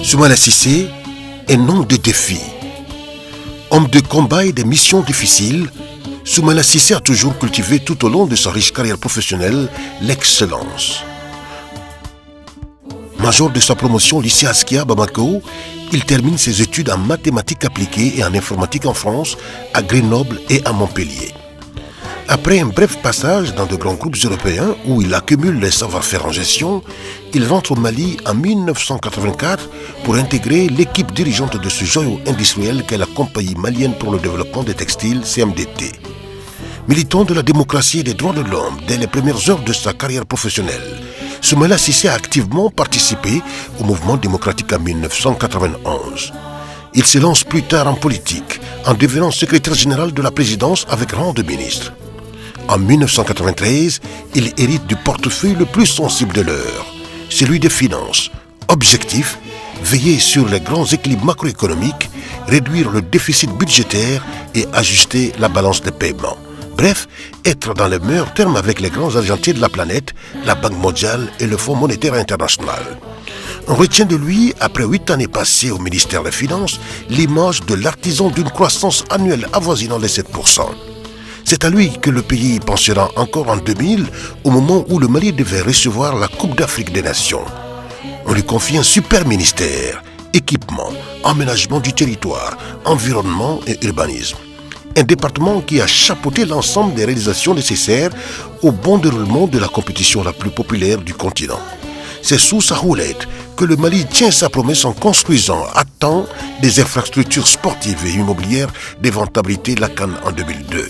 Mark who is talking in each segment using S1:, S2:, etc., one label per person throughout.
S1: Soumaïla Cissé est un homme de défis. Homme de combat et de missions difficiles, Soumaïla Cissé a toujours cultivé tout au long de sa riche carrière professionnelle l'excellence. Major de sa promotion au lycée Askia à Bamako, il termine ses études en mathématiques appliquées et en informatique en France, à Grenoble et à Montpellier. Après un bref passage dans de grands groupes européens où il accumule les savoir-faire en gestion, il rentre au Mali en 1984 pour intégrer l'équipe dirigeante de ce joyau industriel qu'est la Compagnie malienne pour le développement des textiles, CMDT. Militant de la démocratie et des droits de l'homme dès les premières heures de sa carrière professionnelle, Soumaïla Cissé a activement participé au mouvement démocratique en 1991. Il se lance plus tard en politique, en devenant secrétaire général de la présidence avec rang de ministre. En 1993, il hérite du portefeuille le plus sensible de l'heure, celui des finances. Objectif, veiller sur les grands équilibres macroéconomiques, réduire le déficit budgétaire et ajuster la balance des paiements. Bref, être dans les meilleurs termes avec les grands argentiers de la planète, la Banque mondiale et le Fonds monétaire international. On retient de lui, après 8 années passées au ministère des Finances, l'image de l'artisan d'une croissance annuelle avoisinant les 7%. C'est à lui que le pays pensera encore en 2000, au moment où le Mali devait recevoir la Coupe d'Afrique des Nations. On lui confie un super ministère, équipement, aménagement du territoire, environnement et urbanisme. Un département qui a chapeauté l'ensemble des réalisations nécessaires au bon déroulement de la compétition la plus populaire du continent. C'est sous sa houlette que le Mali tient sa promesse en construisant à temps des infrastructures sportives et immobilières d'éventabilité la CAN en 2002.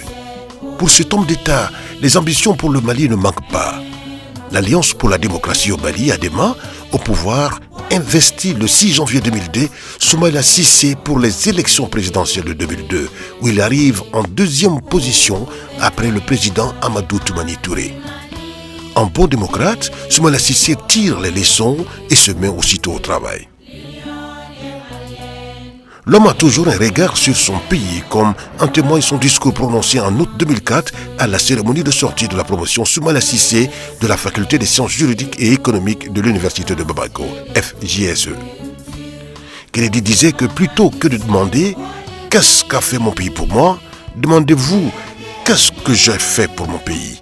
S1: Pour cet homme d'État, les ambitions pour le Mali ne manquent pas. L'Alliance pour la démocratie au Mali, ADEMA, au pouvoir, investit le 6 janvier 2002 Soumaïla Cissé pour les élections présidentielles de 2002, où il arrive en deuxième position après le président Amadou Toumani Touré. En bon démocrate, Soumaïla Cissé tire les leçons et se met aussitôt au travail. L'homme a toujours un regard sur son pays, comme en témoigne son discours prononcé en août 2004 à la cérémonie de sortie de la promotion Soumaïla Cissé de la Faculté des sciences juridiques et économiques de l'Université de Bamako, FJSE. Kennedy disait que plutôt que de demander « Qu'est-ce qu'a fait mon pays pour moi ?», demandez-vous « Qu'est-ce que j'ai fait pour mon pays ?»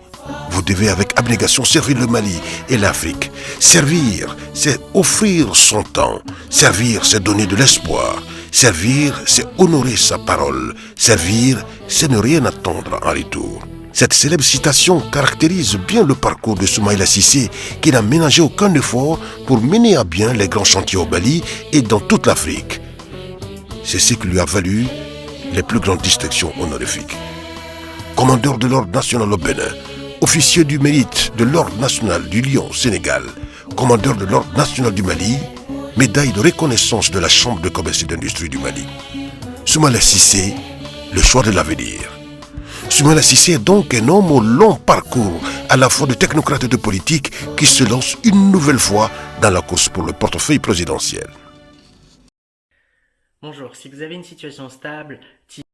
S1: Vous devez avec abnégation servir le Mali et l'Afrique. Servir, c'est offrir son temps. Servir, c'est donner de l'espoir. Servir, c'est honorer sa parole. Servir, c'est ne rien attendre en retour. Cette célèbre citation caractérise bien le parcours de Soumaïla Cissé, qui n'a ménagé aucun effort pour mener à bien les grands chantiers au Mali et dans toute l'Afrique. C'est ce qui lui a valu les plus grandes distinctions honorifiques. Commandeur de l'Ordre national au Bénin, officier du mérite de l'Ordre national du Lion au Sénégal, commandeur de l'Ordre national du Mali, médaille de reconnaissance de la Chambre de commerce et d'industrie du Mali. Soumaïla Cissé, le choix de l'avenir. Soumaïla Cissé est donc un homme au long parcours, à la fois de technocrate et de politique, qui se lance une nouvelle fois dans la course pour le portefeuille présidentiel.
S2: Bonjour, si vous avez une situation stable,